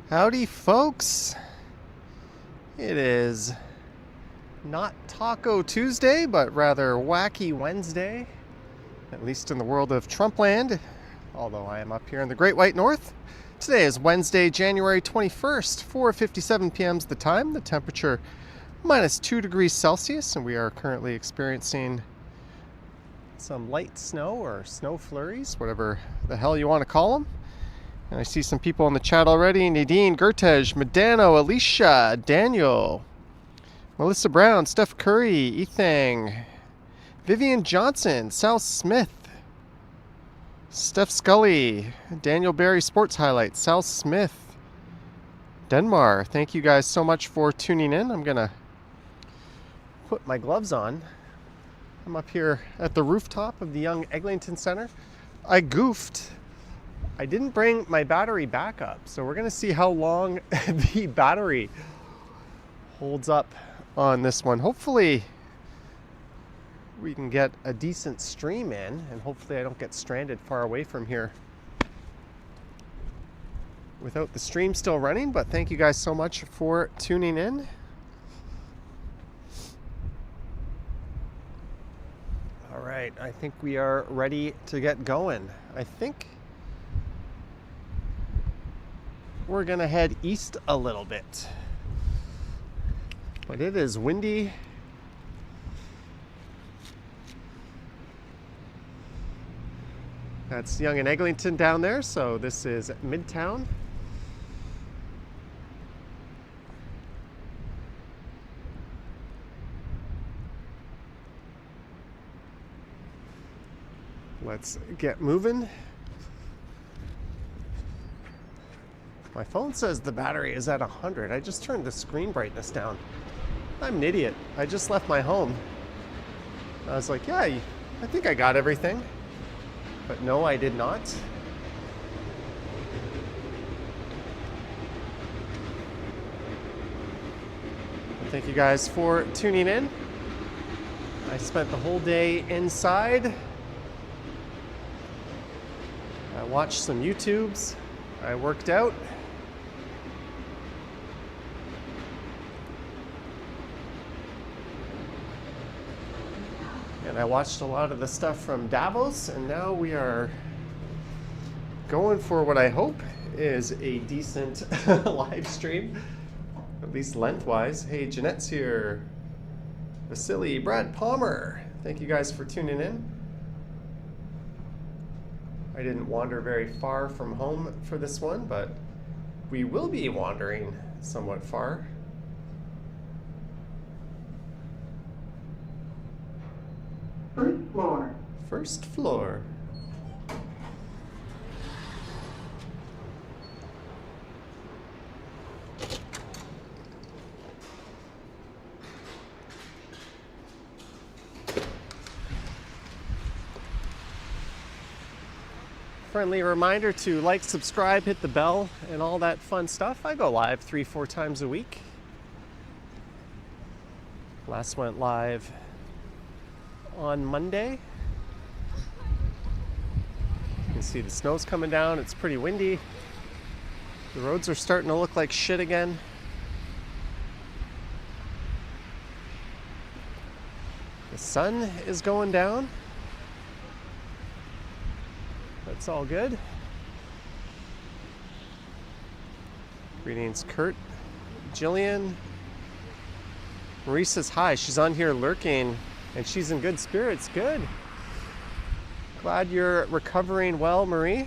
Howdy, folks. It is not Taco Tuesday, but rather Wacky Wednesday, at least in the world of Trumpland, although I am up here in the Great White North. Today is Wednesday, January 21st, 4:57 p.m. is the time. The temperature minus 2 degrees Celsius, and we are currently experiencing some light snow or snow flurries, whatever the hell you want to call them. And I see some people in the chat already. Nadine, Gertej, Medano, Alicia, Daniel, Melissa Brown, Steph Curry, Ethang, Vivian Johnson, Sal Smith, Steph Scully, Daniel Barry Sports Highlights, Sal Smith, Denmar. Thank you guys so much for tuning in. I'm going to put my gloves on. I'm up here at the rooftop of the young Eglinton Center. I goofed. I didn't bring my battery back up, so we're going to see how long the battery holds up on this one. Hopefully we can get a decent stream in, and hopefully I don't get stranded far away from here without the stream still running. But thank you guys so much for tuning in. All right, I think we are ready to get going. I think we're gonna head east a little bit, but it is windy. That's Young and Eglinton down there, so this is Midtown. Let's get moving. My phone says the battery is at 100. I just turned the screen brightness down. I'm an idiot. I just left my home. I was like, yeah, I think I got everything. But no, I did not. Thank you guys for tuning in. I spent the whole day inside. I watched some YouTubes. I worked out. And I watched a lot of the stuff from Davos, and now we are going for what I hope is a decent live stream, at least lengthwise. Hey, Jeanette's here. Vasily, Brad Palmer. Thank you guys for tuning in. I didn't wander very far from home for this one, but we will be wandering somewhat far. First floor. First floor. Friendly reminder to like, subscribe, hit the bell, and all that fun stuff. I go live 3-4 times a week. Last went live on Monday. You can see the snow's coming down. It's pretty windy. The roads are starting to look like shit again. The sun is going down. That's all good. Greetings, Kurt, Jillian. Marie says hi. She's on here lurking and she's in good spirits. Good. Glad you're recovering well, Marie.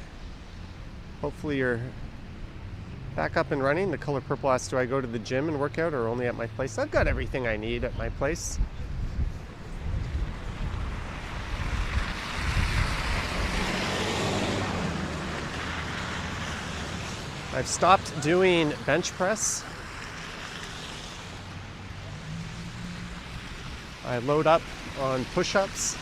Hopefully you're back up and running. The Color Purple asks, do I go to the gym and work out or only at my place? I've got everything I need at my place. I've stopped doing bench press. I load up on push-ups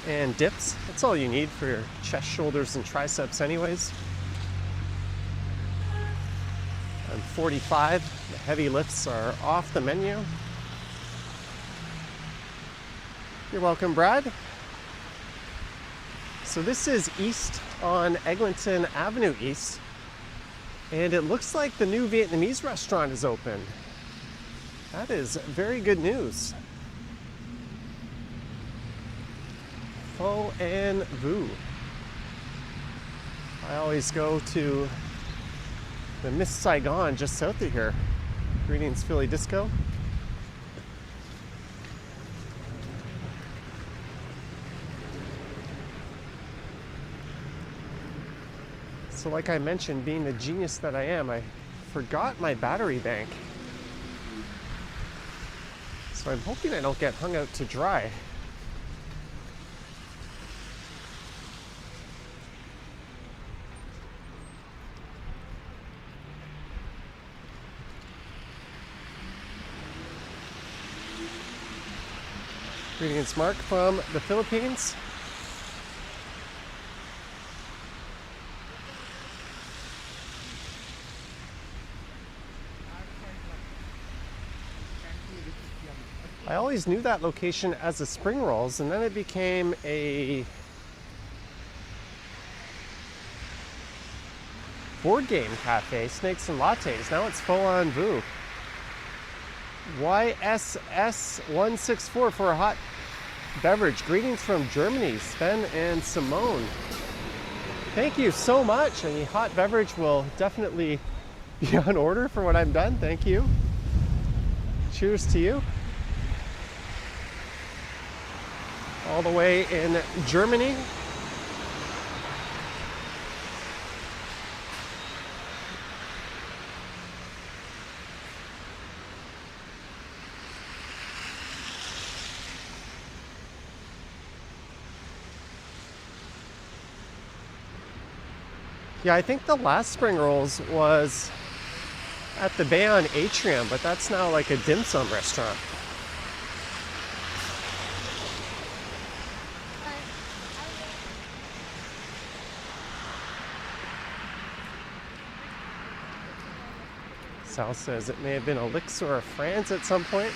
and dips. That's all you need for your chest, shoulders, and triceps anyways. I'm 45. The heavy lifts are off the menu. You're welcome, Brad. So this is east on Eglinton Avenue East. And it looks like the new Vietnamese restaurant is open. That is very good news. Pho and Vu. I always go to the Miss Saigon just south of here. Greetings, Philly Disco. So like I mentioned, being the genius that I am, I forgot my battery bank. So I'm hoping I don't get hung out to dry. Greetings, Mark from the Philippines. I always knew that location as a Spring Rolls, and then it became a board game cafe, Snakes and Lattes. Now it's Pho and Vu. YSS164 for a hot beverage. Greetings from Germany, Sven and Simone. Thank you so much. A hot beverage will definitely be on order for when I'm done. Thank you. Cheers to you. All the way in Germany. Yeah, I think the last Spring Rolls was at the Bayview Atrium, but that's now like a dim sum restaurant. Sal says it may have been Elixir of France at some point.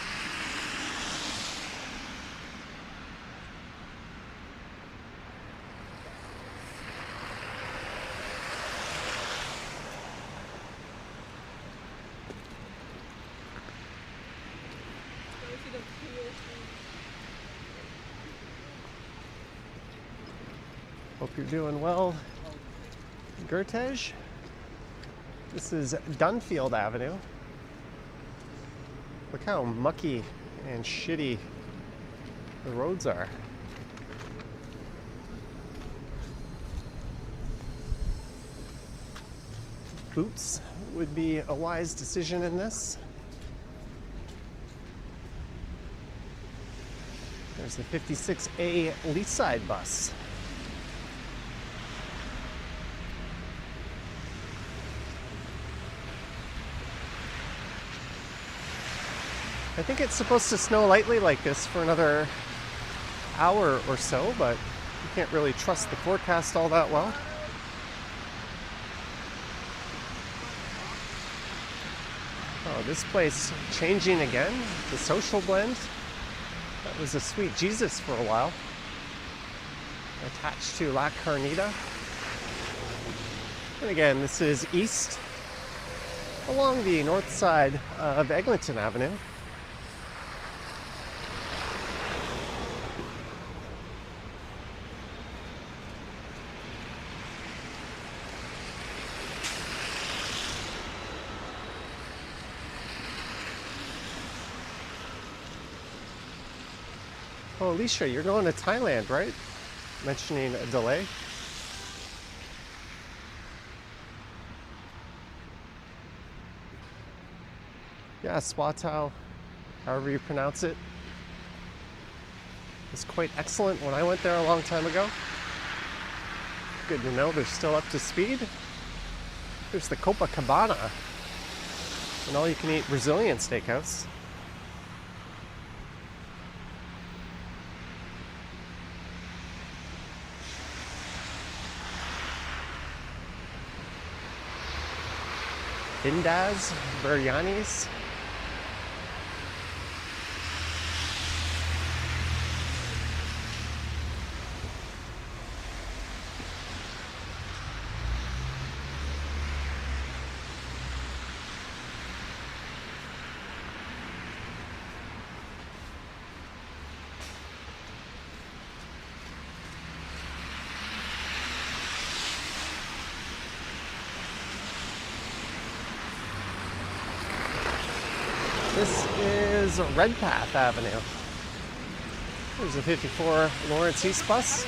Hope you're doing well, Gertej. This is Dunfield Avenue. Look how mucky and shitty the roads are. Boots would be a wise decision in this. There's the 56A Leaside bus. I think it's supposed to snow lightly like this for another hour or so, but you can't really trust the forecast all that well. Oh, this place changing again. The social blend. That was a Sweet Jesus for a while. Attached to La Carnita. And again, this is east along the north side of Eglinton Avenue. Oh, Alicia, you're going to Thailand, right? Mentioning a delay. Yeah, Swatow, however you pronounce it. It's quite excellent when I went there a long time ago. Good to know they're still up to speed. There's the Copacabana, an all-you-can-eat Brazilian steakhouse. Bindas, Biryanis. This is Redpath Avenue. There's a 54 Lawrence East bus.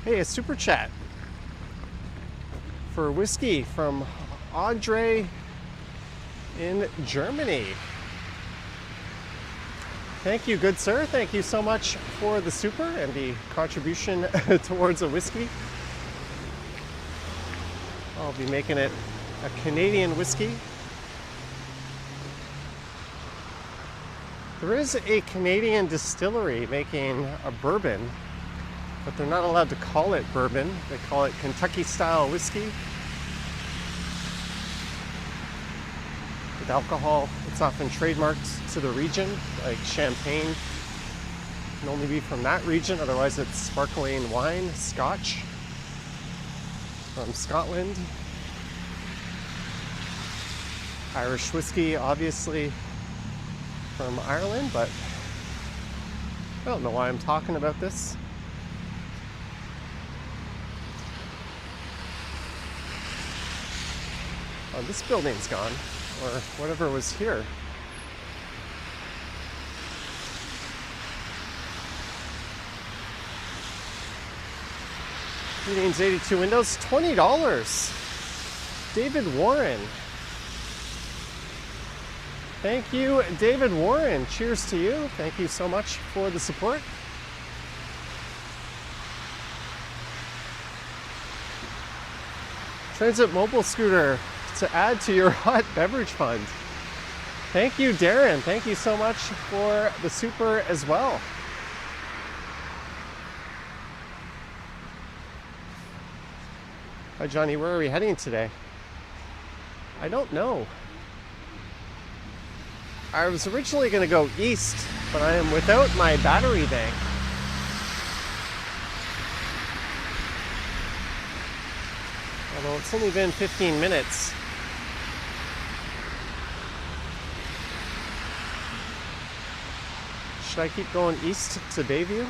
Hey, a super chat for whiskey from Audrey in Germany. Thank you, good sir. Thank you so much for the super and the contribution towards a whiskey. I'll be making it a Canadian whiskey. There is a Canadian distillery making a bourbon, but they're not allowed to call it bourbon. They call it Kentucky-style whiskey. With alcohol, it's often trademarked to the region, like champagne. Can only be from that region, otherwise it's sparkling wine, Scotch, from Scotland. Irish whiskey, obviously, from Ireland, but I don't know why I'm talking about this. Oh, this building's gone, or whatever was here. Meetings 82 windows, $20. David Warren. Thank you, David Warren. Cheers to you. Thank you so much for the support. Transit mobile scooter to add to your hot beverage fund. Thank you, Darren. Thank you so much for the super as well. Hi, Johnny. Where are we heading today? I don't know. I was originally going to go east, but I am without my battery bank. Although it's only been 15 minutes. Should I keep going east to Bayview?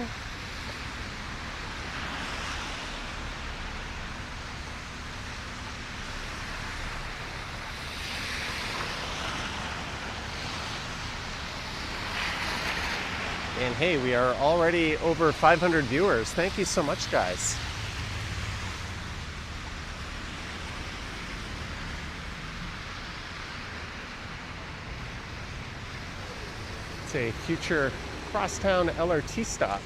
And hey, we are already over 500 viewers. Thank you so much, guys. It's a future crosstown LRT stop.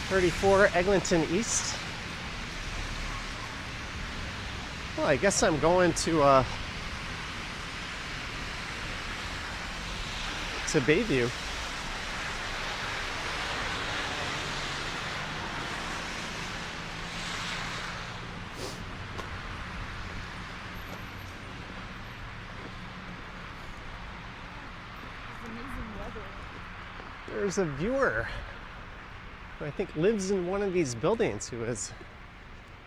.34 Eglinton East. Well, I guess I'm going to Bayview. There's a viewer who I think lives in one of these buildings who has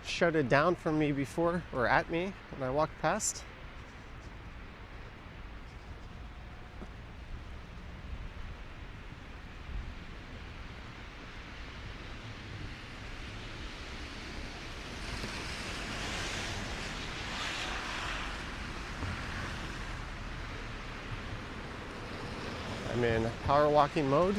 shouted down from me before, or at me when I walked past. I'm in power walking mode.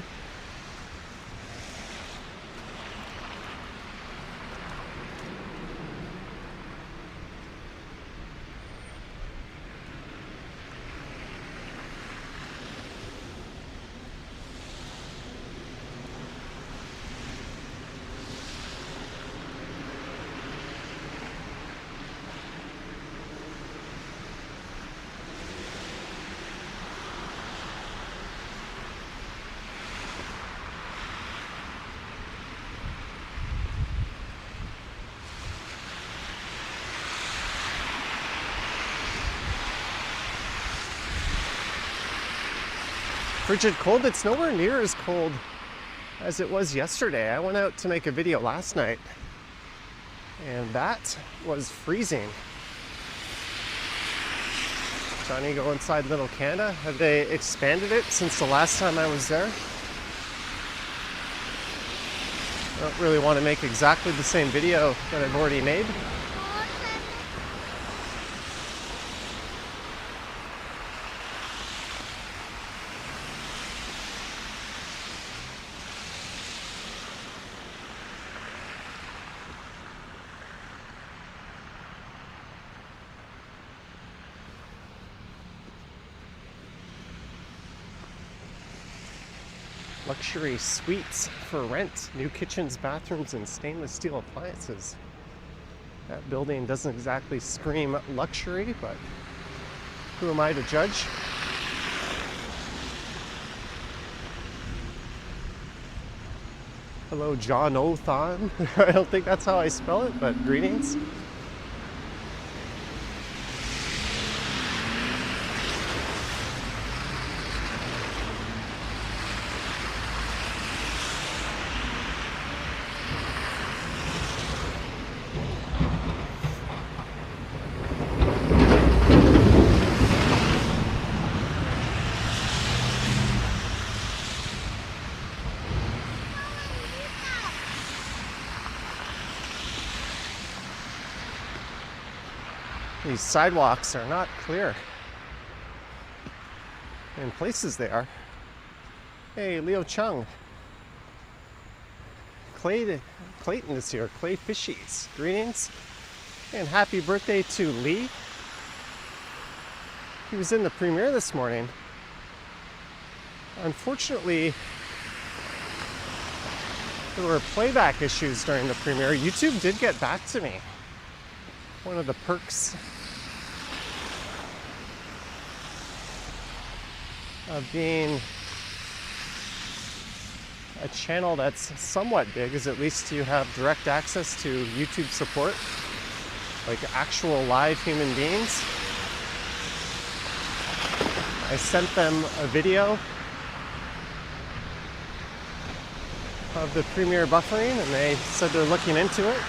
Frigid cold. It's nowhere near as cold as it was yesterday. I went out to make a video last night and that was freezing. Johnny, go inside Little Canada. Have they expanded it since the last time I was there? I don't really want to make exactly the same video that I've already made. Luxury suites for rent, new kitchens, bathrooms, and stainless steel appliances. That building doesn't exactly scream luxury, but who am I to judge? Hello, John Othan. I don't think that's how I spell it, but greetings. These sidewalks are not clear. In places they are. Hey, Leo Chung. Clayton is here. Clay Fishies. Greetings. And happy birthday to Lee. He was in the premiere this morning. Unfortunately, there were playback issues during the premiere. YouTube did get back to me. One of the perks of being a channel that's somewhat big is at least you have direct access to YouTube support, like actual live human beings. I sent them a video of the premiere buffering and they said they're looking into it.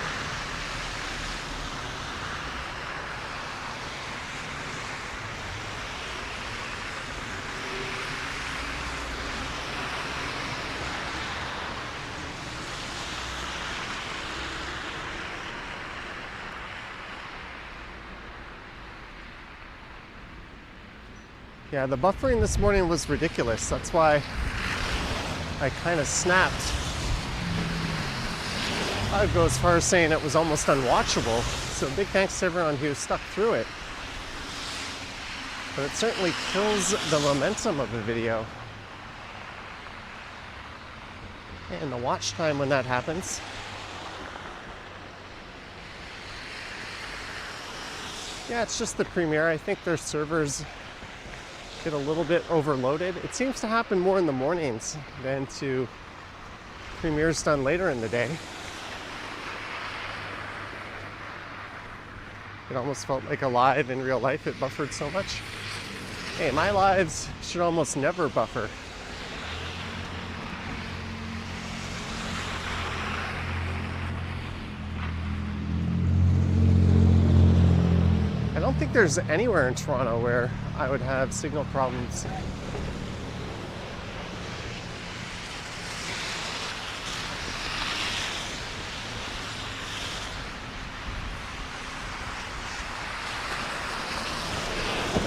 Yeah, the buffering this morning was ridiculous. That's why I kind of snapped. I'd go as far as saying it was almost unwatchable. So big thanks to everyone who stuck through it. But it certainly kills the momentum of the video. And the watch time when that happens. Yeah, it's just the premiere. I think their servers get a little bit overloaded. It seems to happen more in the mornings than to premieres done later in the day. It almost felt like a live in real life. It buffered so much. Hey, my lives should almost never buffer. I don't think there's anywhere in Toronto where I would have signal problems.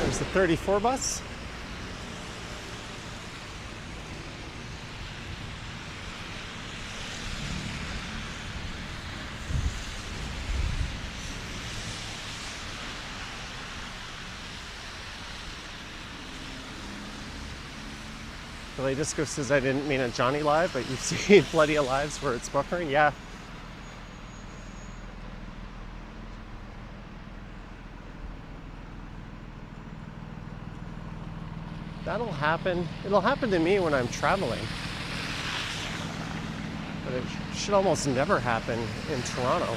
There's the 34 bus. Billy Disco says I didn't mean a Johnny live, but you've seen plenty of lives where it's buffering. Yeah. That'll happen. It'll happen to me when I'm traveling. But it should almost never happen in Toronto.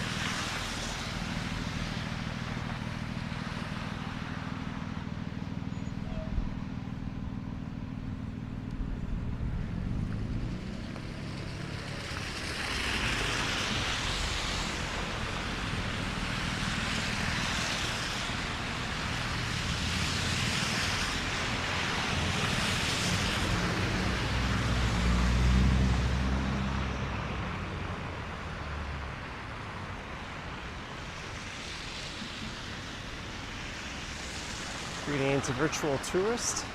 Greetings, virtual tourist.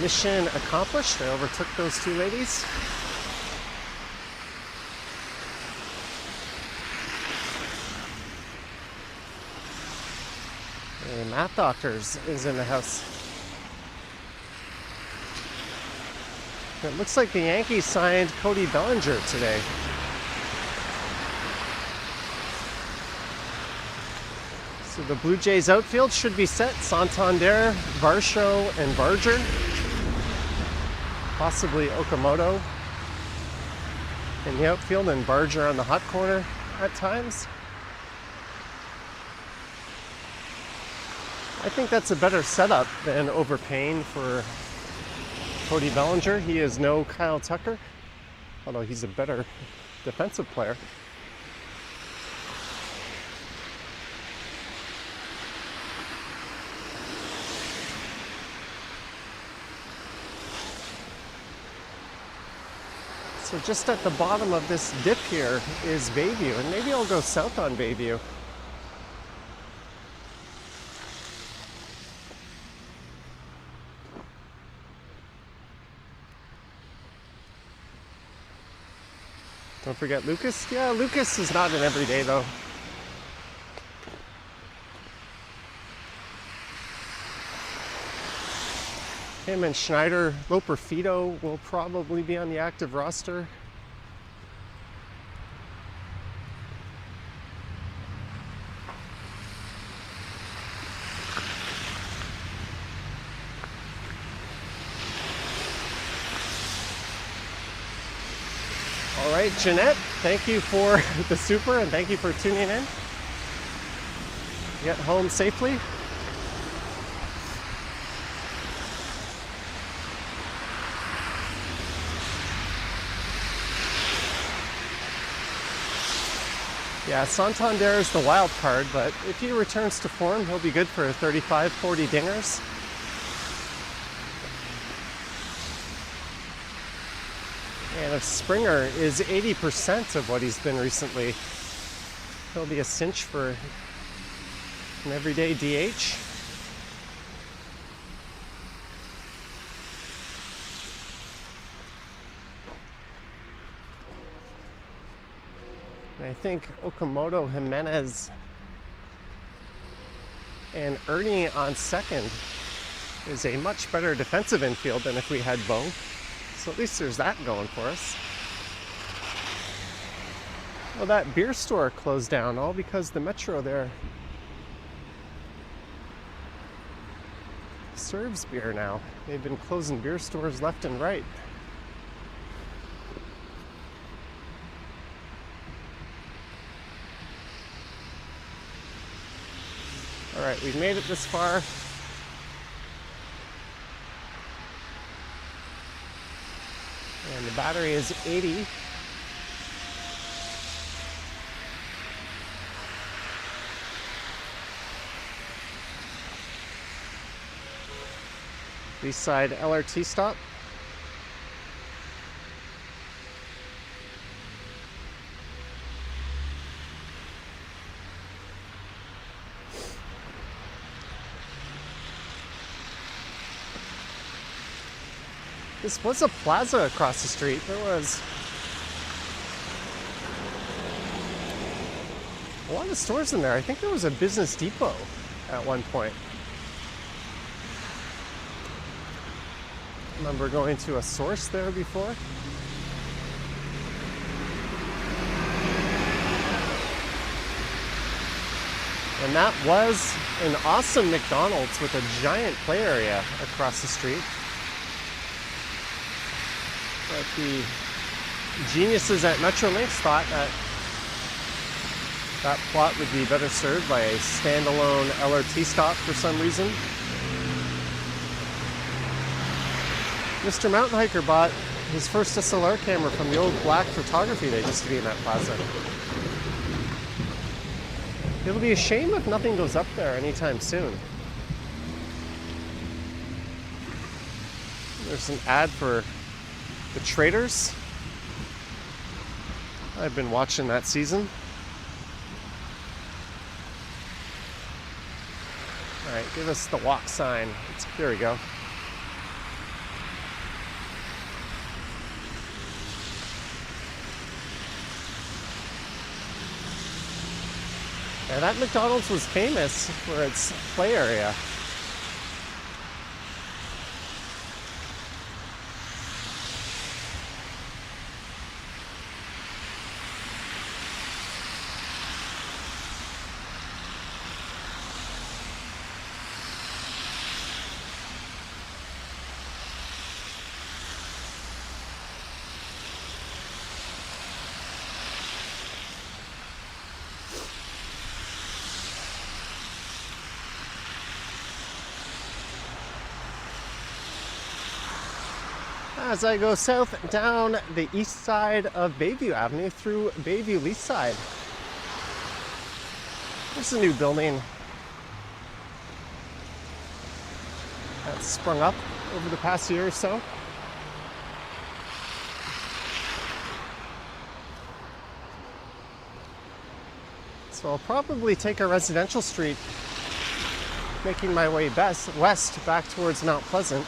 Mission accomplished. I overtook those two ladies. And Math Doctors is in the house. It looks like the Yankees signed Cody Bellinger today. So the Blue Jays outfield should be set. Santander, Varsho, and Barger. Possibly Okamoto in the outfield and Barger on the hot corner at times. I think that's a better setup than overpaying for Cody Bellinger. He is no Kyle Tucker, although he's a better defensive player. So just at the bottom of this dip here is Bayview, and maybe I'll go south on Bayview. Don't forget Lucas. Yeah, Lucas is not an everyday though. Him and Schneider, Loper Fido will probably be on the active roster. All right, Jeanette, thank you for the super and thank you for tuning in. Get home safely. Yeah, Santander is the wild card, but if he returns to form, he'll be good for 35, 40 dingers. And if Springer is 80% of what he's been recently, he'll be a cinch for an everyday DH. And I think Okamoto, Jimenez, and Ernie on second is a much better defensive infield than if we had Bo. So at least there's that going for us. Well, that beer store closed down, all because the Metro there serves beer now. They've been closing beer stores left and right. All right, we've made it this far. And the battery is 80. East side LRT stop. This was a plaza across the street. There was a lot of stores in there. I think there was a Business Depot at one point. I remember going to a Source there before. And that was an awesome McDonald's with a giant play area across the street. But the geniuses at Metrolinx thought that that plot would be better served by a standalone LRT stop for some reason. Mr. Mountain Hiker bought his first SLR camera from the old black photography that used to be in that plaza. It'll be a shame if nothing goes up there anytime soon. There's an ad for the Traders. I've been watching that season. All right, give us the walk sign. There we go. Yeah, that McDonald's was famous for its play area. As I go south down the east side of Bayview Avenue through Bayview East Side. There's a new building that's sprung up over the past year or so. So I'll probably take a residential street, making my way west back towards Mount Pleasant.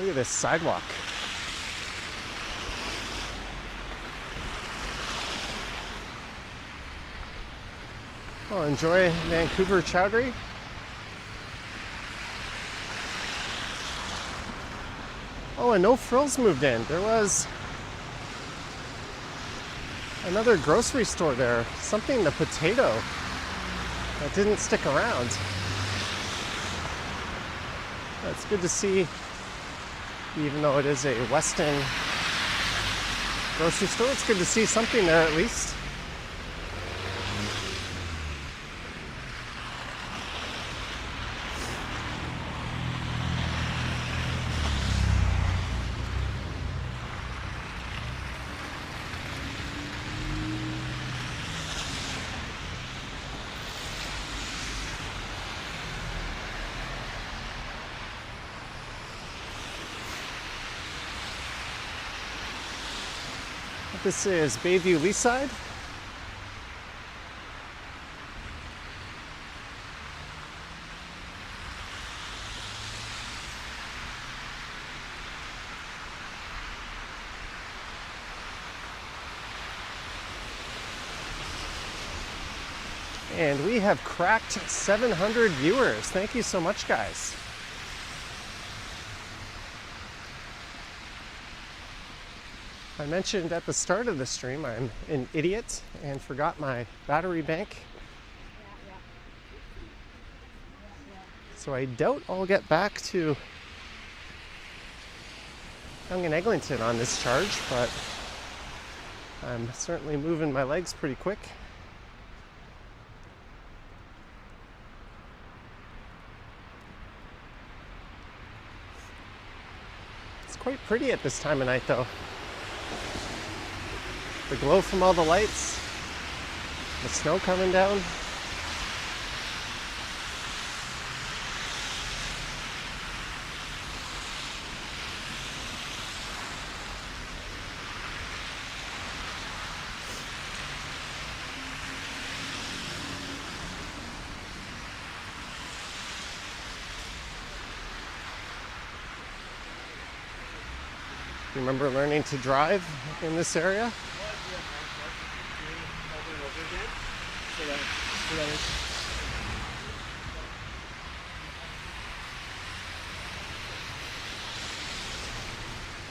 Look at this sidewalk. Oh, enjoy Vancouver Chowdhury. Oh, and No Frills moved in. There was another grocery store there. Something, the Potato, that didn't stick around. It's good to see, even though it is a Weston grocery store, it's good to see something there at least. This is Bayview Leaside. And we have cracked 700 viewers. Thank you so much, guys. I mentioned at the start of the stream I'm an idiot and forgot my battery bank. So I doubt I'll get back to Young and Eglinton on this charge, but I'm certainly moving my legs pretty quick. It's quite pretty at this time of night though. The glow from all the lights, the snow coming down. Remember learning to drive in this area?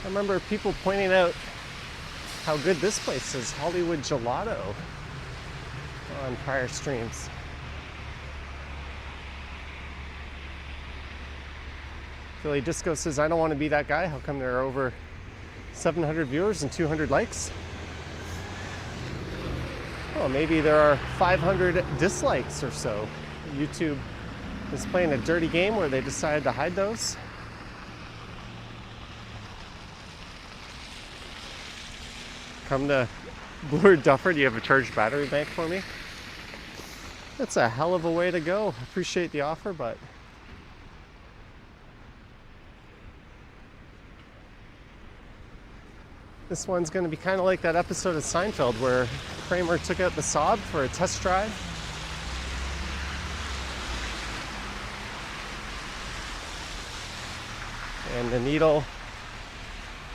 I remember people pointing out how good this place is, Hollywood Gelato, on prior streams. Philly Disco says, I don't want to be that guy. How come there are over 700 viewers and 200 likes? Well, maybe there are 500 dislikes or so. YouTube is playing a dirty game where they decided to hide those. Come to Blue Duffer, do you have a charged battery bank for me? That's a hell of a way to go. Appreciate the offer, but this one's going to be kind of like that episode of Seinfeld where Kramer took out the Saab for a test drive. And the needle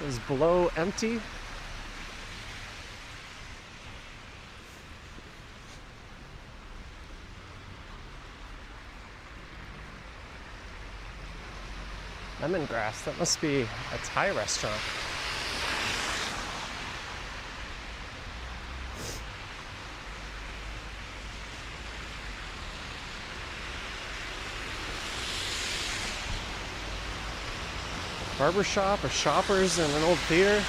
is below empty. Lemongrass, that must be a Thai restaurant. Barbershop, a Shoppers, and an old theater.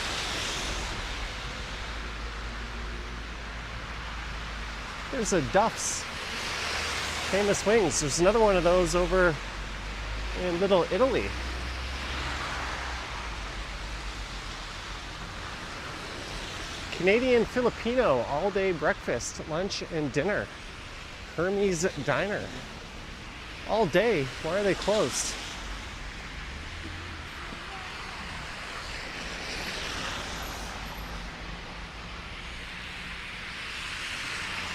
There's a Duff's Famous Wings. There's another one of those over in Little Italy. Canadian Filipino all-day breakfast, lunch, and dinner. Hermes Diner. All day. Why are they closed?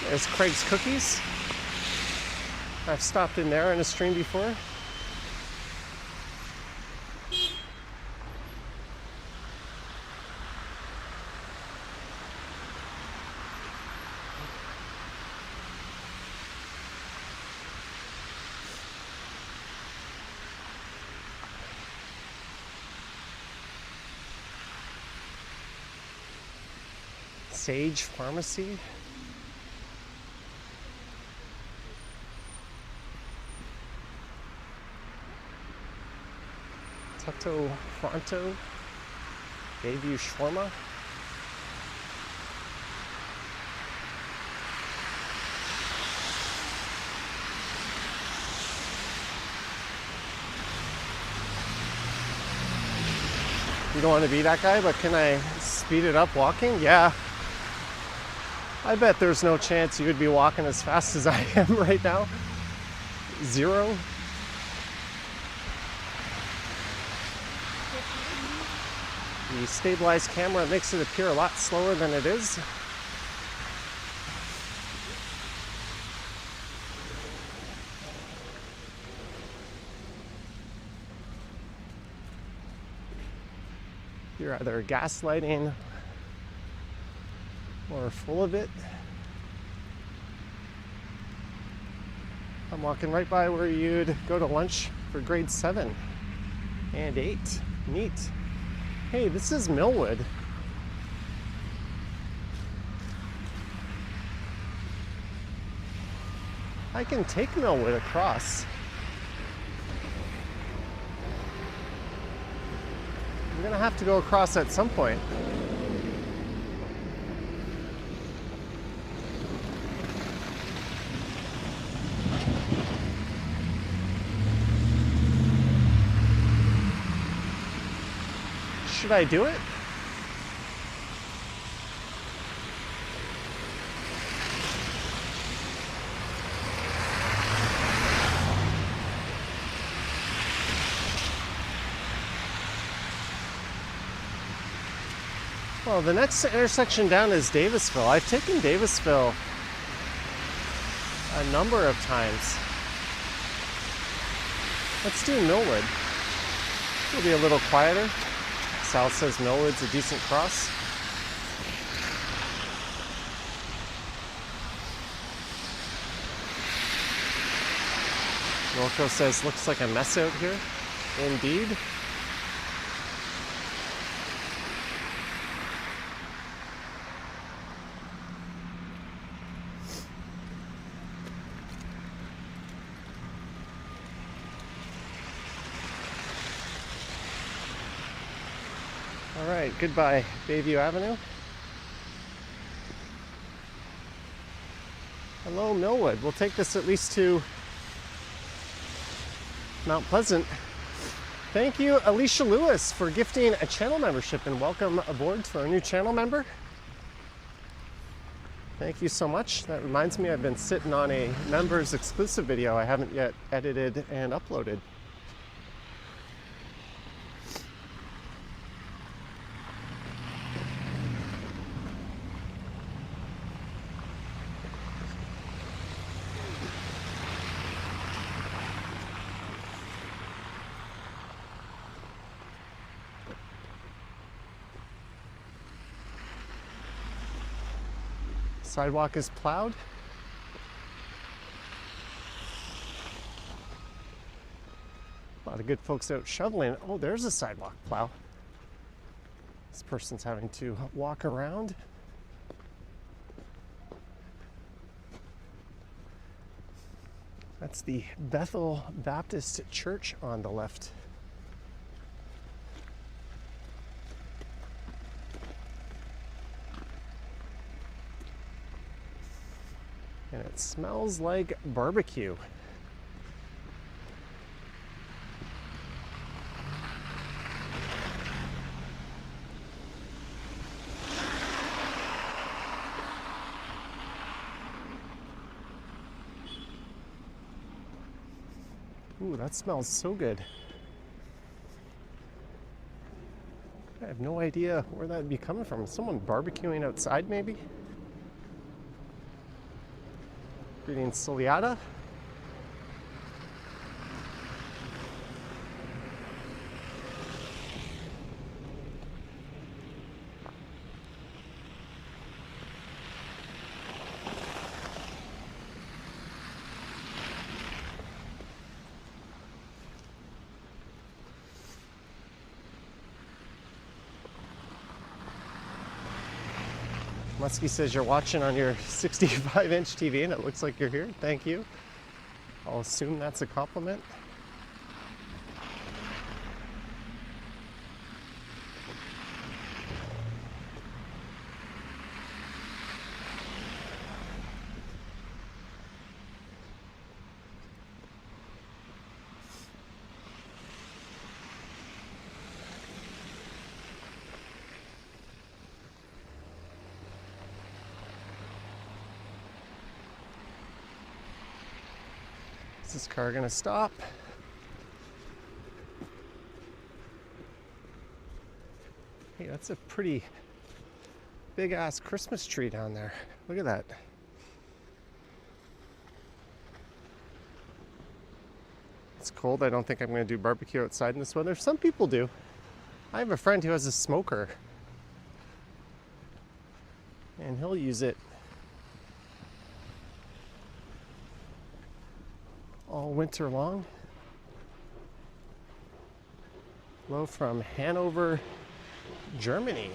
There's Craig's Cookies. I've stopped in there on a stream before. Sage Pharmacy. Tutto Fronto. Bayview Shawarma. You don't want to be that guy, but can I speed it up walking? Yeah. I bet there's no chance you would be walking as fast as I am right now. Zero. The stabilized camera makes it appear a lot slower than it is. You're either gaslighting or full of it. I'm walking right by where you'd go to lunch for grade 7 and 8. Neat. Hey, this is Millwood. I can take Millwood across. I'm gonna have to go across at some point. Should I do it? Well, the next intersection down is Davisville. I've taken Davisville a number of times. Let's do Millwood. It'll be a little quieter. Sal says Millwood's a decent cross. Wilco says, looks like a mess out here. Indeed. All right, goodbye, Bayview Avenue. Hello, Millwood. We'll take this at least to Mount Pleasant. Thank you, Alicia Lewis, for gifting a channel membership, and welcome aboard to our new channel member. Thank you so much. That reminds me, I've been sitting on a members exclusive video I haven't yet edited and uploaded. Sidewalk is plowed. A lot of good folks out shoveling. Oh, there's a sidewalk plow. This person's having to walk around. That's the Bethel Baptist Church on the left. And it smells like barbecue. Ooh, that smells so good. I have no idea where that'd be coming from. Is someone barbecuing outside, maybe? Greetings, Soliata. Muskie says you're watching on your 65-inch TV and it looks like you're here. Thank you. I'll assume that's a compliment. Is this car gonna stop? Hey, that's a pretty big ass Christmas tree down there. Look at that. It's cold. I don't think I'm gonna do barbecue outside in this weather. Some people do. I have a friend who has a smoker, and he'll use it all winter long. Hello from Hanover, Germany.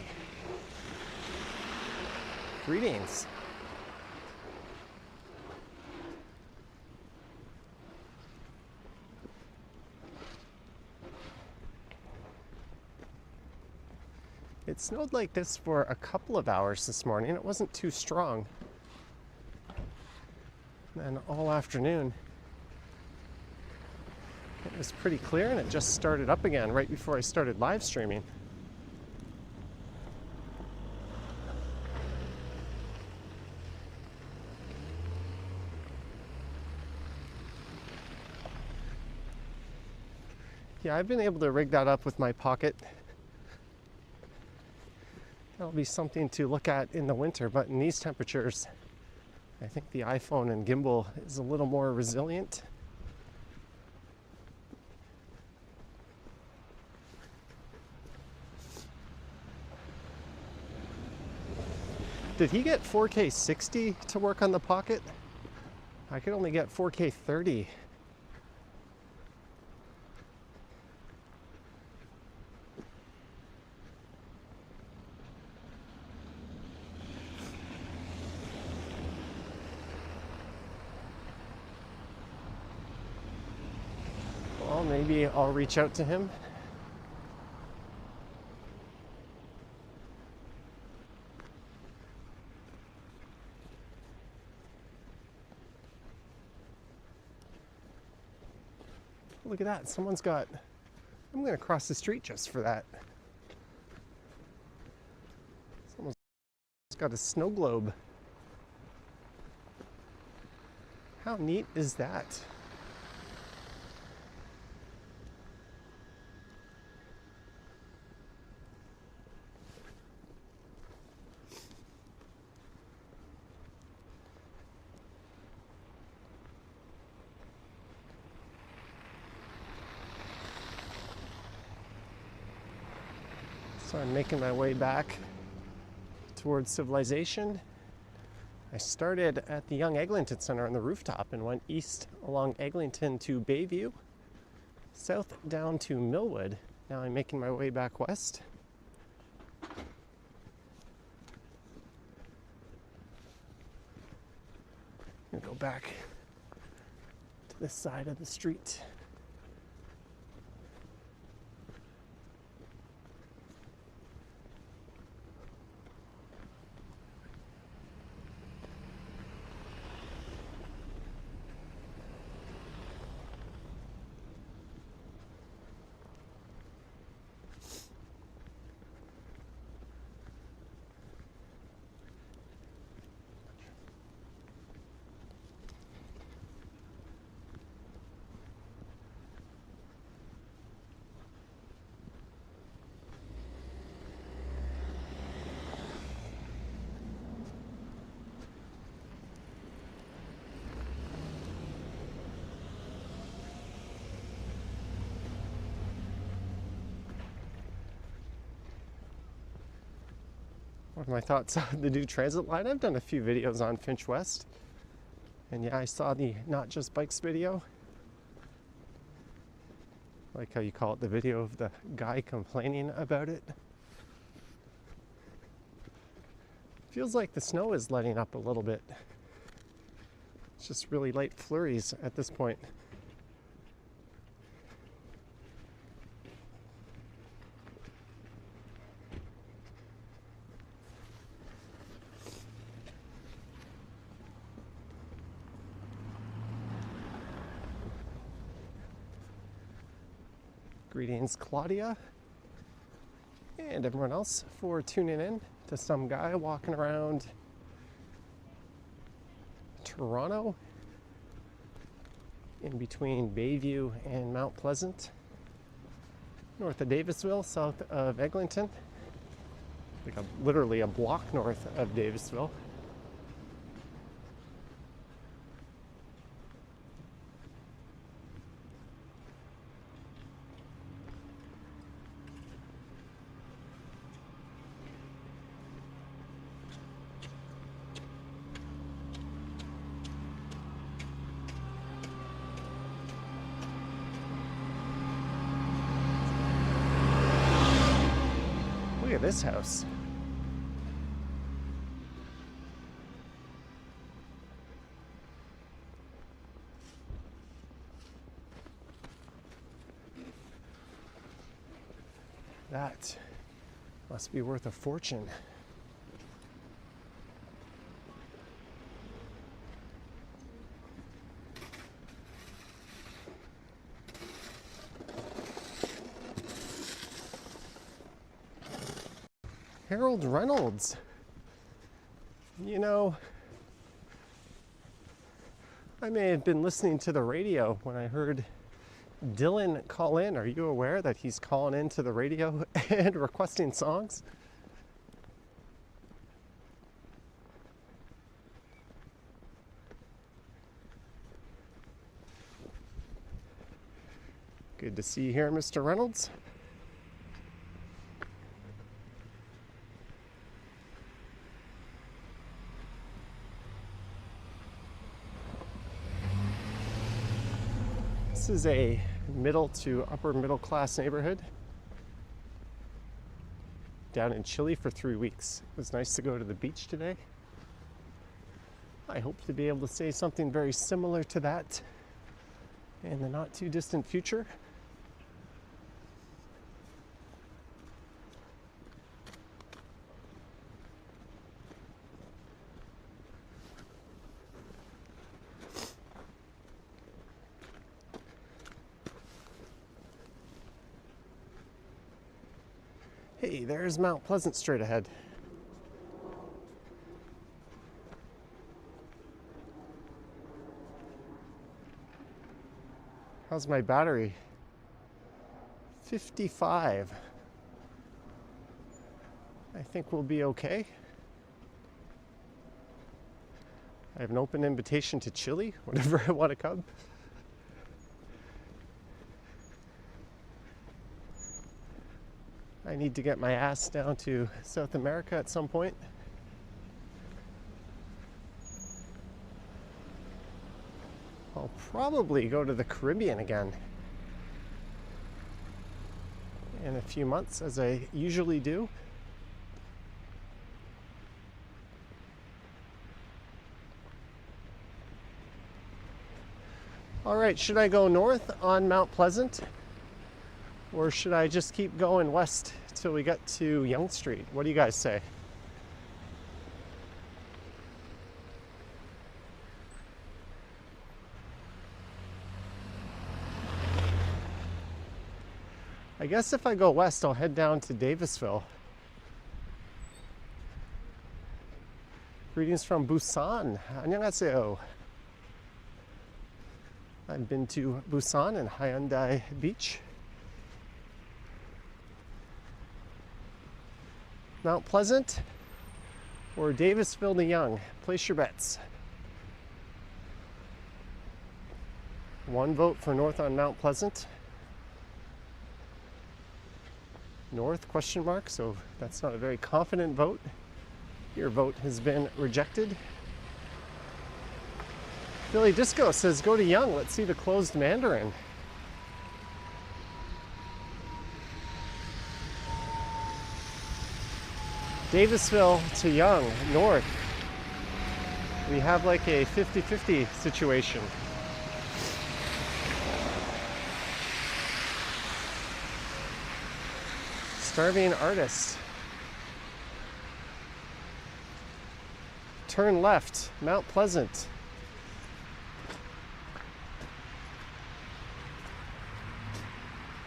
Greetings. It snowed like this for a couple of hours this morning. It wasn't too strong. And then all afternoon, it was pretty clear, and it just started up again right before I started live streaming. Yeah, I've been able to rig that up with my pocket. That'll be something to look at in the winter, but in these temperatures, I think the iPhone and gimbal is a little more resilient. Did he get 4K 60 to work on the Pocket? I could only get 4K 30. Well, maybe I'll reach out to him. Look at that, someone's got, I'm gonna cross the street just for that. Someone's got a snow globe. How neat is that? So I'm making my way back towards civilization. I started at the Young Eglinton Center on the rooftop and went east along Eglinton to Bayview, south down to Millwood. Now I'm making my way back west. I'm gonna go back to this side of the street. What are my thoughts on the new transit line? I've done a few videos on Finch West. And yeah, I saw the Not Just Bikes video. I like how you call it the video of the guy complaining about it. Feels like the snow is letting up a little bit. It's just really light flurries at this point. Greetings, Claudia, and everyone else for tuning in to some guy walking around Toronto in between Bayview and Mount Pleasant, north of Davisville, south of Eglinton, like literally a block north of Davisville. Look at this house. That must be worth a fortune. Harold Reynolds. You know, I may have been listening to the radio when I heard Dylan call in. Are you aware that he's calling into the radio and requesting songs? Good to see you here, Mr. Reynolds. This is a middle to upper middle class neighborhood down in Chile for 3 weeks. It was nice to go to the beach today. I hope to be able to say something very similar to that in the not too distant future. Hey, there's Mount Pleasant straight ahead. How's my battery? 55. I think we'll be okay. I have an open invitation to Chile whenever I want to come. I need to get my ass down to South America at some point. I'll probably go to the Caribbean again in a few months, as I usually do. All right, should I go north on Mount Pleasant? Or should I just keep going west till we get to Yonge Street? What do you guys say? I guess if I go west, I'll head down to Davisville. Greetings from Busan. 안녕하세요. I've been to Busan and Hyundai Beach. Mount Pleasant or Davisville to Yonge? Place your bets. One vote for north on Mount Pleasant. North, question mark, so that's not a very confident vote. Your vote has been rejected. Philly Disco says go to Yonge, let's see the closed Mandarin. Davisville to Young, north. We have like a 50-50 situation. Starving artist. Turn left, Mount Pleasant.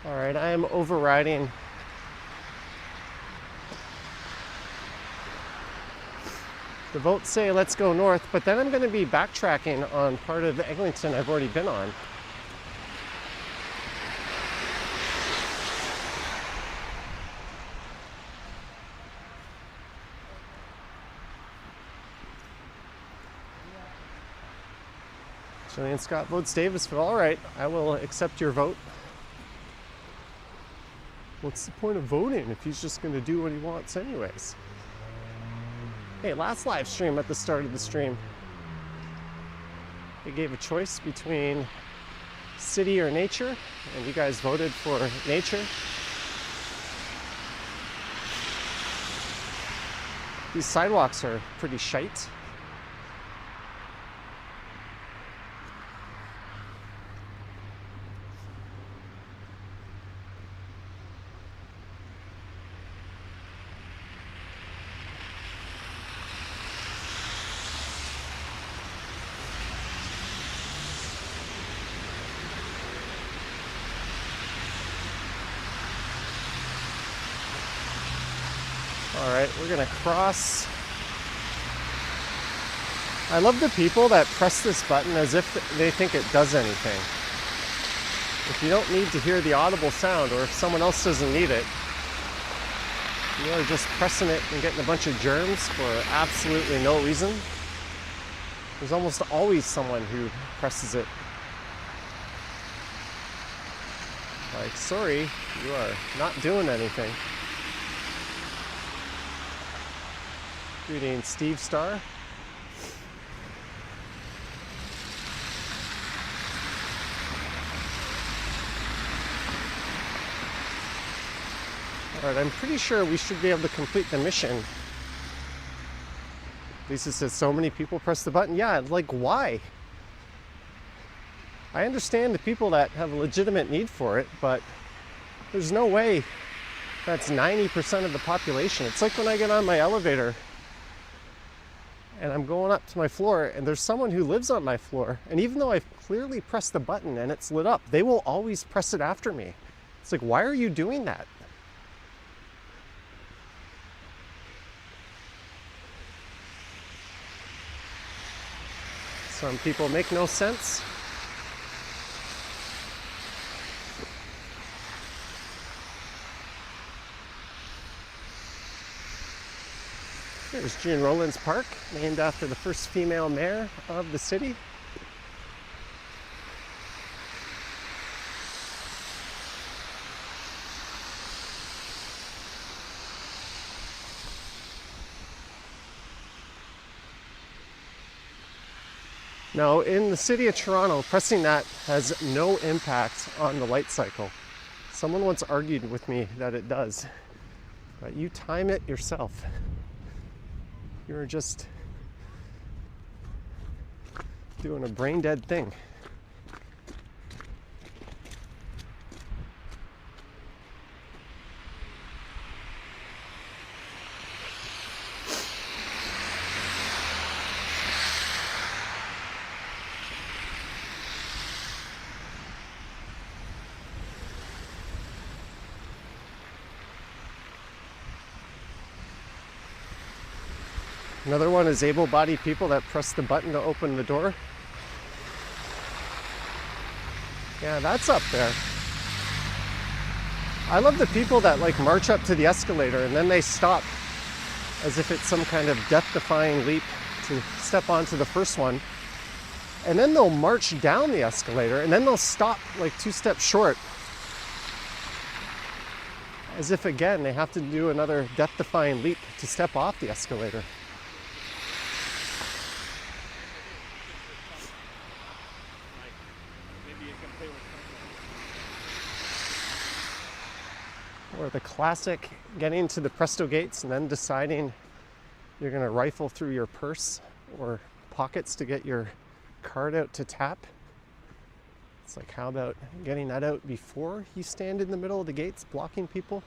All right, I am overriding the votes say let's go north, but then I'm going to be backtracking on part of Eglinton I've already been on. Jillian Scott votes Davisville. All right, I will accept your vote. What's the point of voting if he's just going to do what he wants anyways? Hey, last live stream at the start of the stream, they gave a choice between city or nature, and you guys voted for nature. These sidewalks are pretty shite. All right, we're gonna cross. I love the people that press this button as if they think it does anything. If you don't need to hear the audible sound, or if someone else doesn't need it, you are just pressing it and getting a bunch of germs for absolutely no reason. There's almost always someone who presses it. Like, sorry, you are not doing anything. Greeting Steve Starr. All right, I'm pretty sure we should be able to complete the mission. Lisa says so many people press the button. Yeah, like why? I understand the people that have a legitimate need for it, but there's no way that's 90% of the population. It's like when I get on my elevator and I'm going up to my floor and there's someone who lives on my floor, and even though I've clearly pressed the button and it's lit up, they will always press it after me. It's like, why are you doing that? Some people make no sense. There's June Rowlands Park, named after the first female mayor of the city. Now, in the city of Toronto, pressing that has no impact on the light cycle. Someone once argued with me that it does, but you time it yourself. You're just doing a brain dead thing. Another one is able-bodied people that press the button to open the door. Yeah, that's up there. I love the people that like march up to the escalator and then they stop as if it's some kind of death-defying leap to step onto the first one. And then they'll march down the escalator and then they'll stop like 2 steps short. As if, again, they have to do another death-defying leap to step off the escalator. Or the classic getting to the Presto gates and then deciding you're going to rifle through your purse or pockets to get your card out to tap. It's like, how about getting that out before you stand in the middle of the gates blocking people?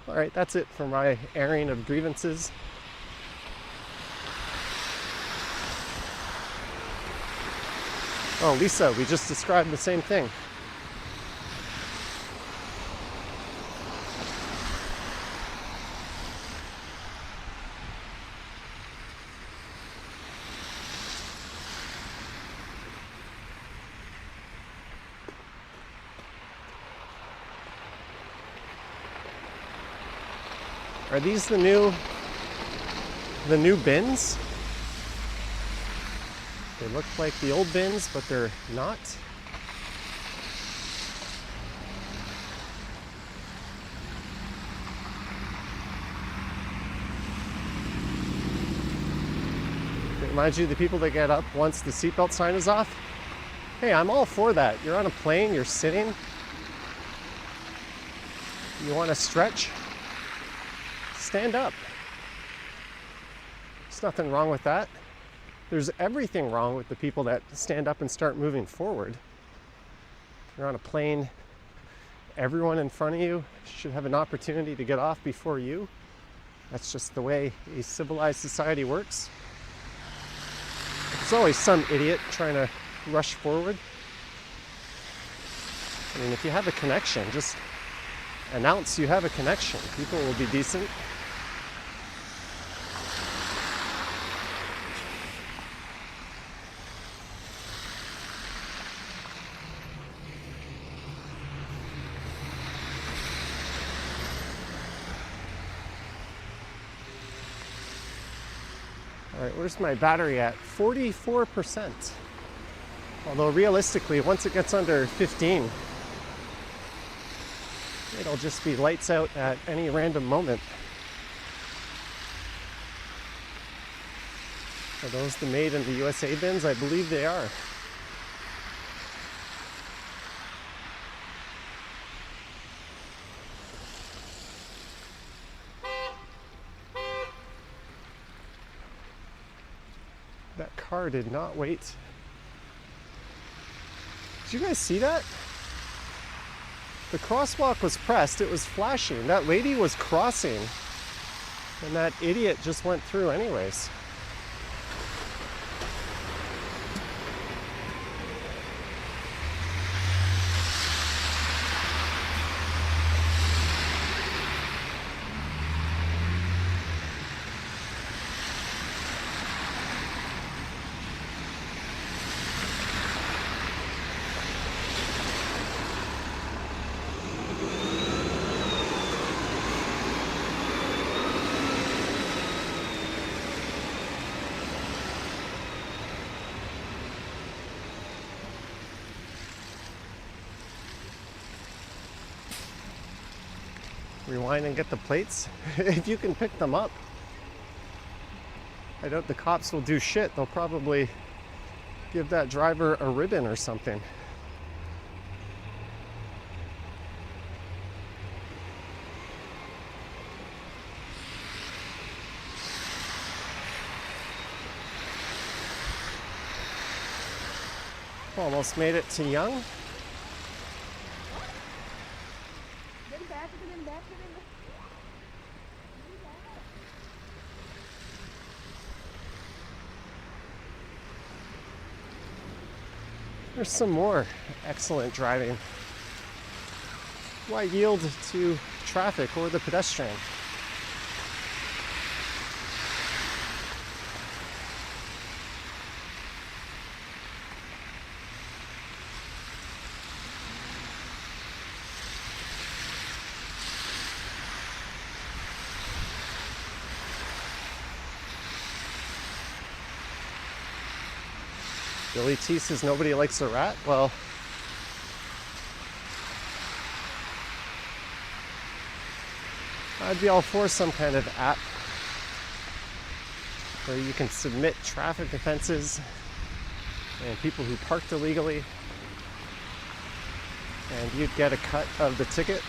All right, that's it for my airing of grievances. Oh, Lisa, we just described the same thing. Are these the new bins? They look like the old bins, but they're not. Remind you, the people that get up once the seatbelt sign is off. Hey, I'm all for that. You're on a plane, you're sitting. You want to stretch? Stand up. There's nothing wrong with that. There's everything wrong with the people that stand up and start moving forward. You're on a plane. Everyone in front of you should have an opportunity to get off before you. That's just the way a civilized society works. There's always some idiot trying to rush forward. I mean, if you have a connection, just announce you have a connection. People will be decent. All right, where's my battery at? 44%. Although realistically, once it gets under 15, it'll just be lights out at any random moment. Are those the made in the USA bins? I believe they are. That car did not wait. Did you guys see that? The crosswalk was pressed, it was flashing. That lady was crossing, and that idiot just went through anyways. Rewind and get the plates if you can pick them up. I doubt the cops will do shit. They'll probably give that driver a ribbon or something. Almost made it to Young. There's some more excellent driving. Why yield to traffic or the pedestrian? Billy T says nobody likes a rat. Well, I'd be all for some kind of app where you can submit traffic offenses and people who parked illegally. and you'd get a cut of the ticket.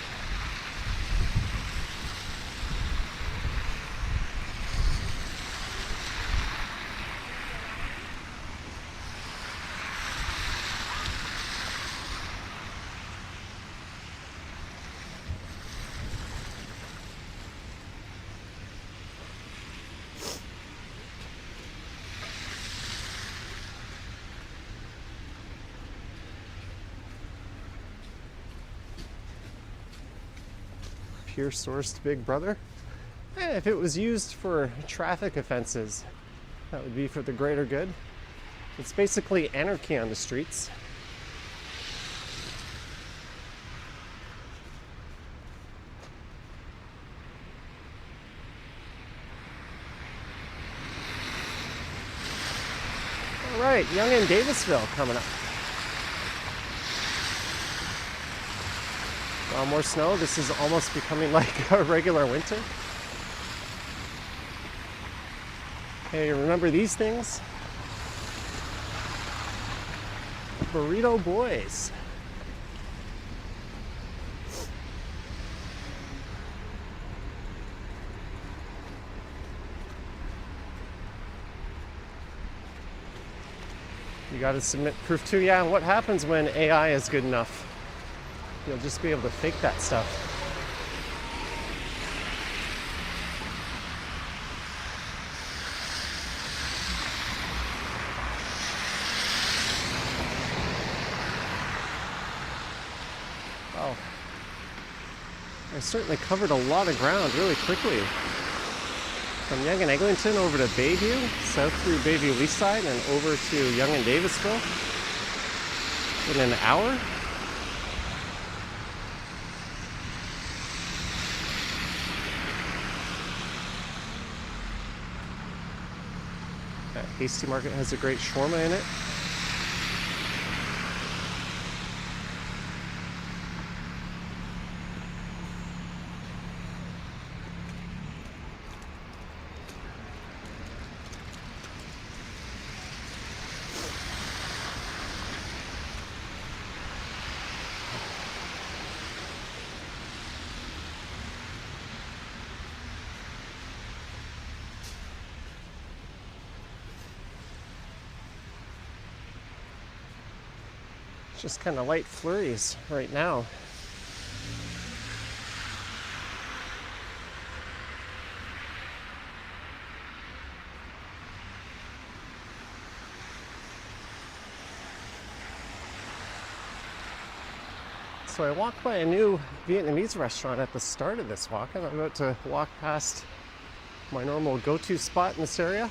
Pure sourced Big Brother. And if it was used for traffic offenses, that would be for the greater good. It's basically anarchy on the streets. All right, Young and Davisville coming up. More snow. This is almost becoming like a regular winter. Hey, remember these things? Burrito Boys. You got to submit proof too. Yeah, what happens when AI is good enough? You'll just be able to fake that stuff. Wow. I certainly covered a lot of ground really quickly. From Yonge and Eglinton over to Bayview, south through Bayview Leaside, and over to Yonge and Davisville in an hour. Hasty Market has a great shawarma in it. Just kind of light flurries right now. So I walked by a new Vietnamese restaurant at the start of this walk, and I'm about to walk past my normal go-to spot in this area.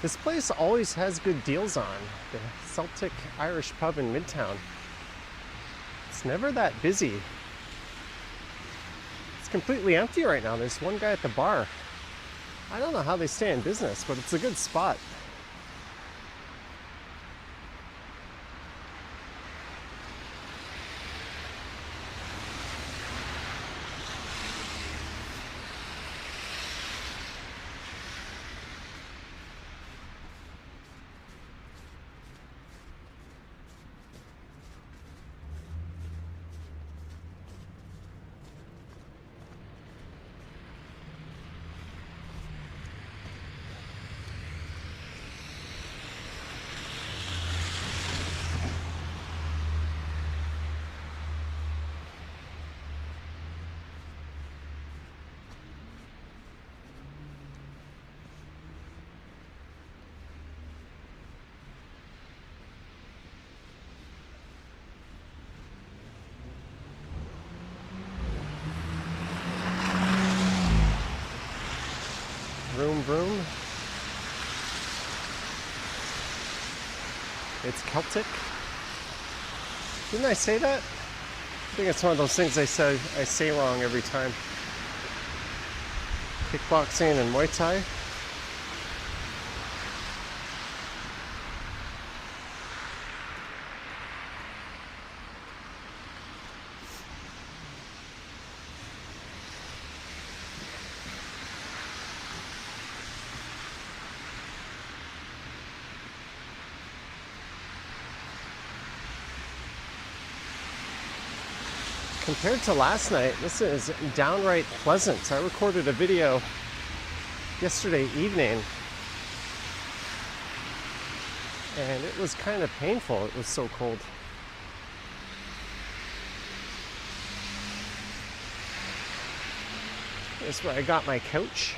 This place always has good deals on. The Celtic Irish pub in Midtown. It's never that busy. It's completely empty right now. There's one guy at the bar. I don't know how they stay in business, but it's a good spot. Vroom, vroom. It's Celtic. Didn't I say that? I think it's one of those things I say wrong every time. kickboxing and Muay Thai. Compared to last night, this is downright pleasant. I recorded a video yesterday evening, and it was kind of painful. It was so cold. Here's where I got my couch.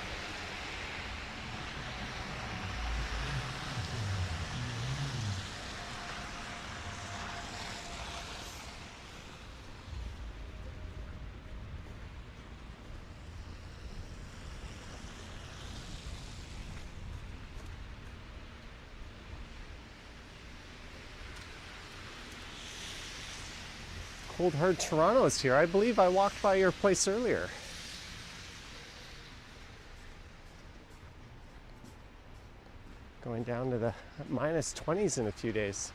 Cold Hard Toronto is here. I believe I walked by your place earlier. Going down to the minus 20s in a few days.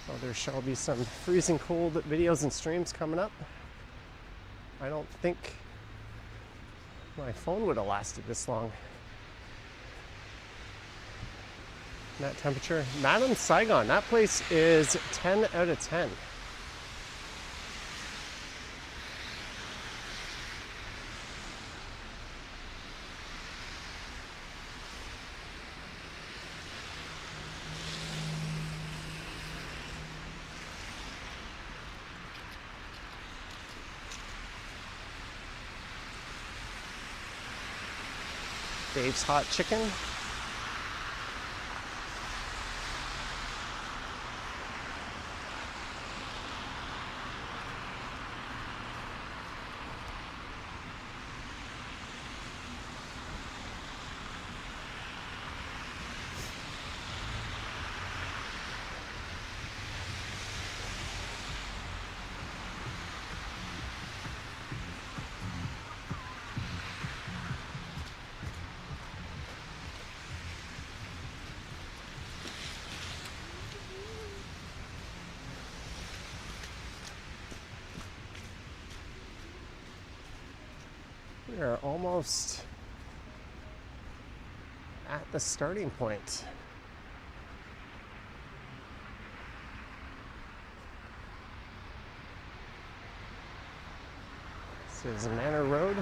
Oh, there shall be some freezing cold videos and streams coming up. I don't think my phone would have lasted this long. That temperature. Madam Saigon, that place is 10 out of 10. Dave's Hot Chicken. We are almost at the starting point. This is Manor Road.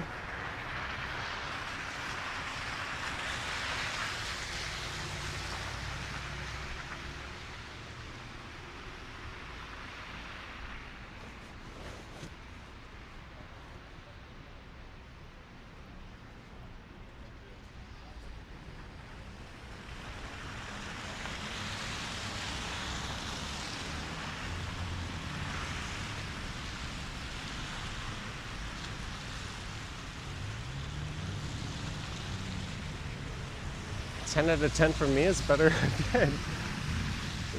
Ten out of 10 from me is better than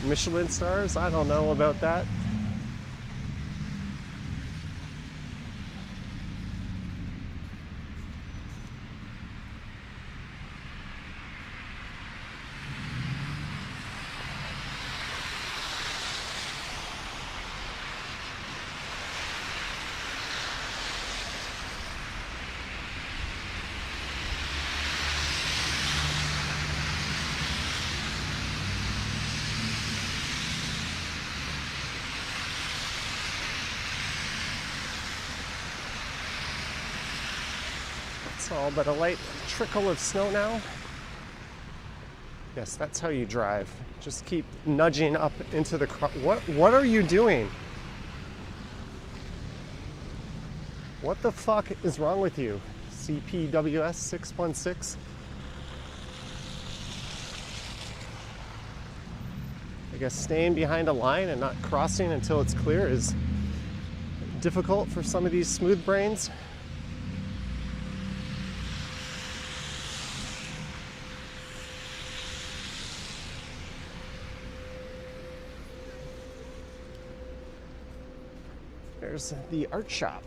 Michelin stars. I don't know about that. All but a light trickle of snow now. Yes, that's how you drive. Just keep nudging up into the What are you doing? What the fuck is wrong with you? CPWS 616. I guess staying behind a line and not crossing until it's clear is difficult for some of these smooth brains. There's the art shop.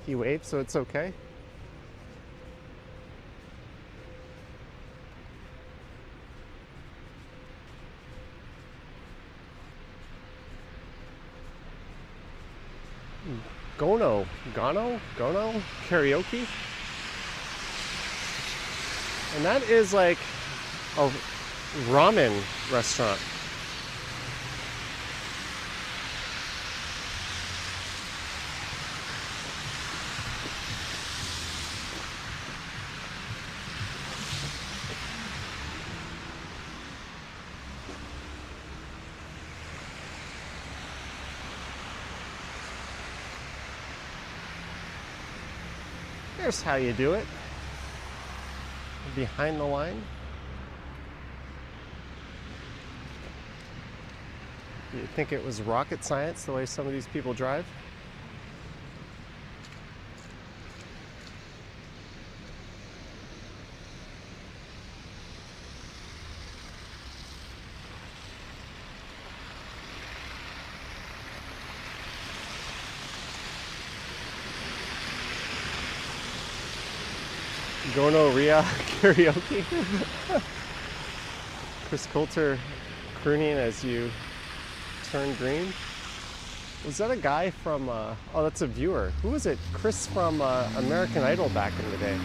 He waved, so it's okay. Gono karaoke. And that is like a ramen restaurant. Here's how you do it. Behind the line. You'd think it was rocket science the way some of these people drive. Gonorrhea karaoke. Chris Coulter crooning as you turn green. Was that a guy from, oh, that's a viewer. Who was it? Chris from American Idol back in the day.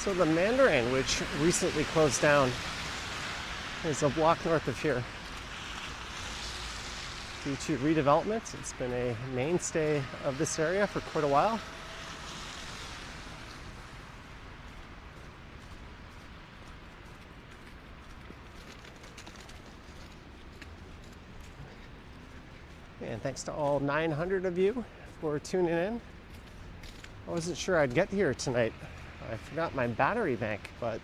So the Mandarin, which recently closed down, is a block north of here. Due to redevelopment, it's been a mainstay of this area for quite a while. And thanks to all 900 of you for tuning in. I wasn't sure I'd get here tonight. I forgot my battery bank, but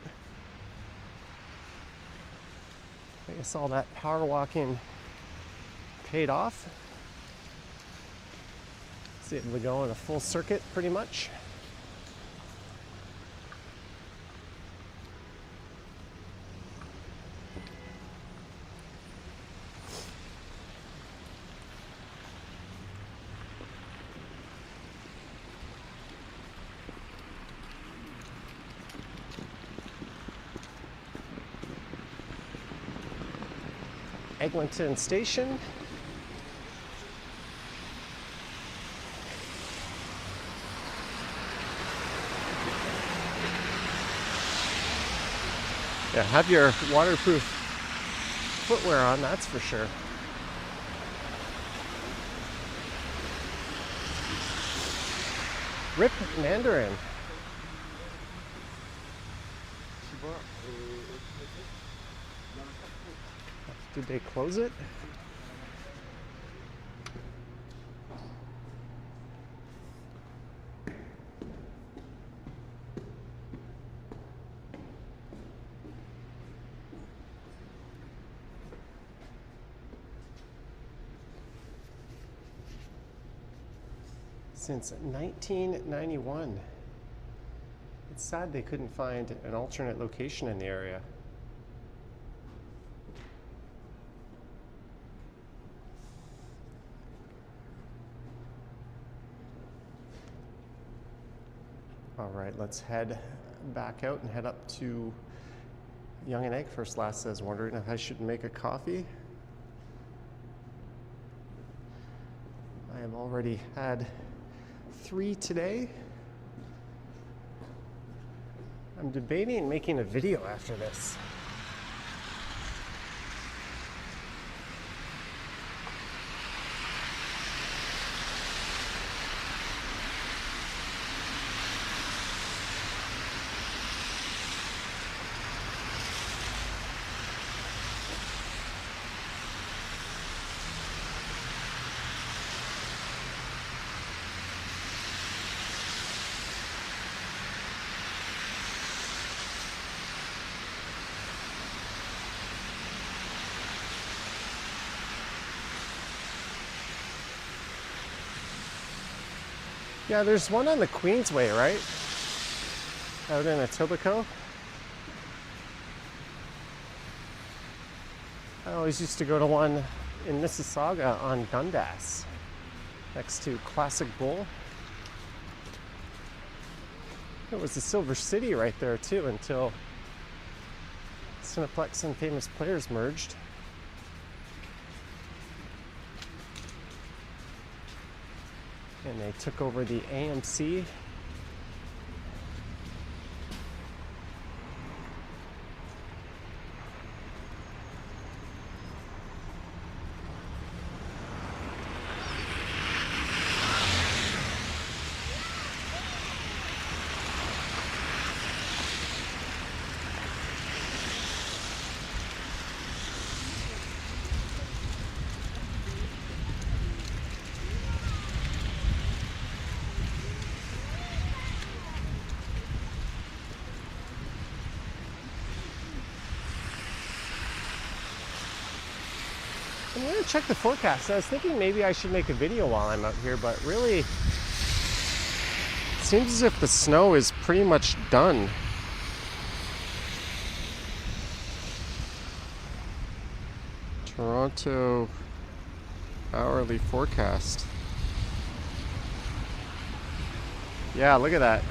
I guess all that power walking paid off. Was able to go in a full circuit pretty much. Eglinton Station. Yeah, have your waterproof footwear on, that's for sure. Rip Mandarin. Did they close it? Since 1991. It's sad they couldn't find an alternate location in the area. All right, let's head back out and head up to Young and Egg. First Last says, wondering if I should make a coffee. I have already had 3 today. I'm debating making a video after this. Yeah, there's one on the Queensway, right? Out in Etobicoke. I always used to go to one in Mississauga on Dundas, next to Classic Bull. It was the Silver City right there too until Cineplex and Famous Players merged. And they took over the AMC. I'm gonna check the forecast. I was thinking maybe I should make a video while I'm out here, but really, it seems as if the snow is pretty much done. Toronto hourly forecast. Yeah, look at that.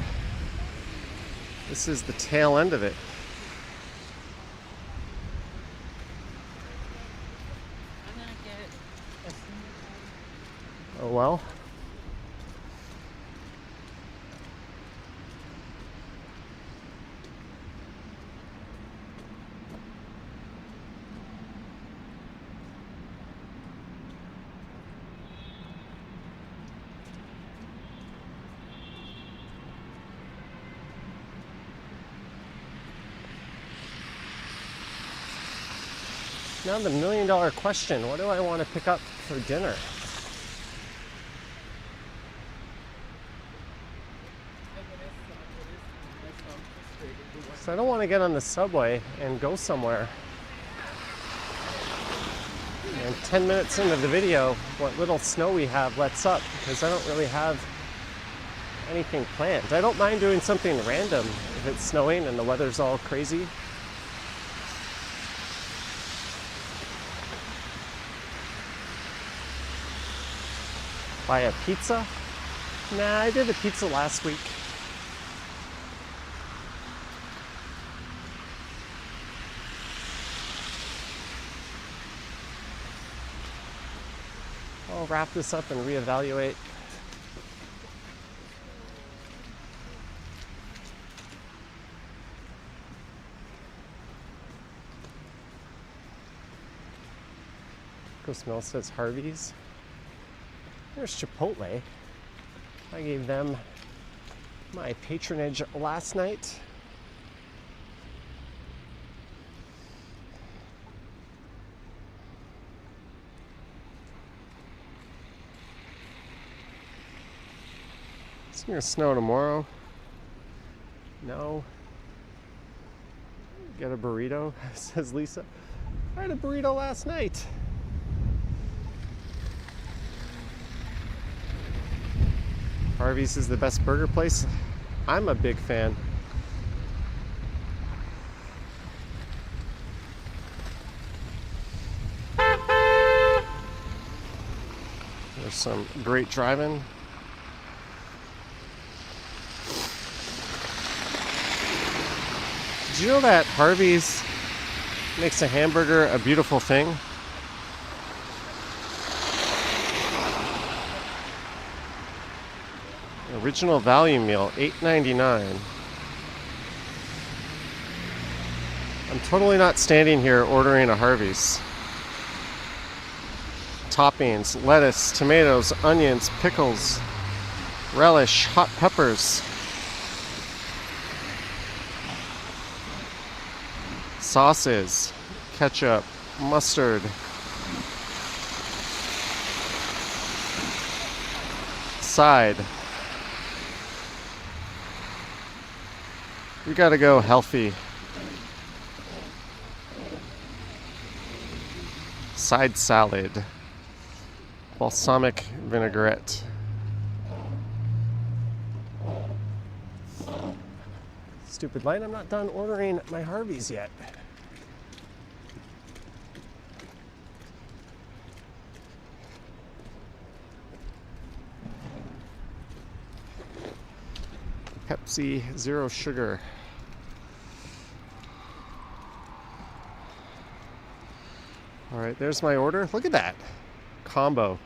This is the tail end of it. Oh well. Now the million-dollar question, what do I want to pick up for dinner? So I don't want to get on the subway and go somewhere. And 10 minutes into the video, what little snow we have lets up, because I don't really have anything planned. I don't mind doing something random if it's snowing and the weather's all crazy. Buy a pizza? Nah, I did a pizza last week. I'll wrap this up and reevaluate. Chris Mill says Harvey's. There's Chipotle. I gave them my patronage last night. It's gonna snow tomorrow. No. Get a burrito, says Lisa. I had a burrito last night. Harvey's is the best burger place. I'm a big fan. There's some great driving. Did you know that Harvey's makes a hamburger a beautiful thing? Original value meal, $8.99. I'm totally not standing here ordering a Harvey's. Toppings, lettuce, tomatoes, onions, pickles, relish, hot peppers, sauces, ketchup, mustard, side. We gotta go healthy. Side salad. Balsamic vinaigrette. Stupid light, I'm not done ordering my Harveys yet. Pepsi, zero sugar. All right, there's my order. Look at that combo,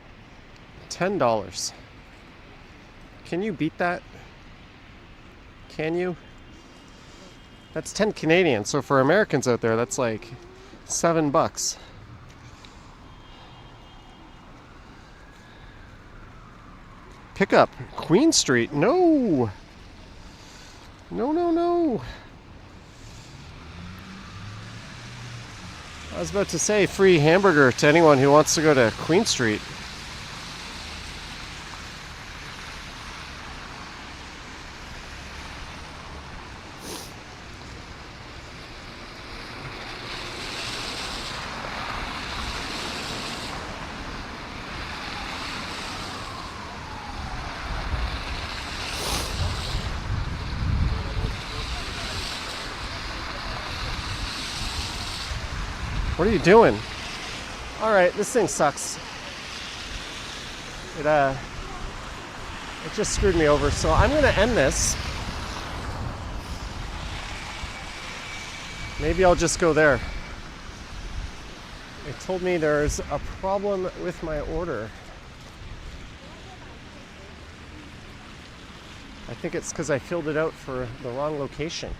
$10. Can you beat that? Can you? That's 10 Canadian. So for Americans out there, that's like $7. Pickup, Queen Street. No. No, no, no. I was about to say free hamburger to anyone who wants to go to Queen Street. What are you doing? All right, this thing sucks. It just screwed me over. So I'm gonna end this. Maybe I'll just go there. It told me there's a problem with my order. I think it's because I filled it out for the wrong location.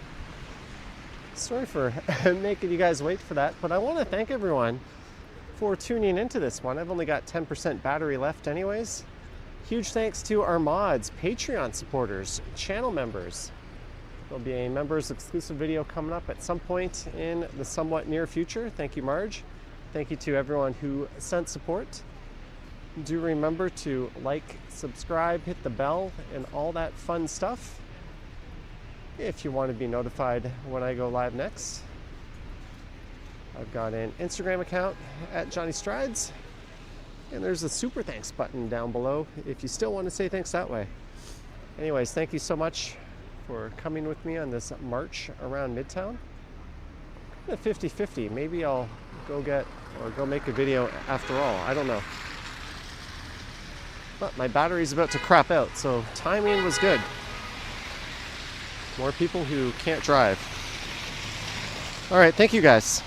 Sorry for making you guys wait for that, but I want to thank everyone for tuning into this one. I've only got 10% battery left anyways. Huge thanks to our mods, Patreon supporters, channel members. There'll be a members exclusive video coming up at some point in the somewhat near future. Thank you, Marge. Thank you to everyone who sent support. Do remember to like, subscribe, hit the bell, and all that fun stuff if you want to be notified when I go live next. I've got an Instagram account at Johnny Strides, and there's a super thanks button down below if you still want to say thanks that way. Anyways, thank you so much for coming with me on this march around Midtown. At 50-50, maybe I'll go make a video after all. I don't know. But my battery's about to crap out, so timing was good. More people who can't drive. All right, thank you guys.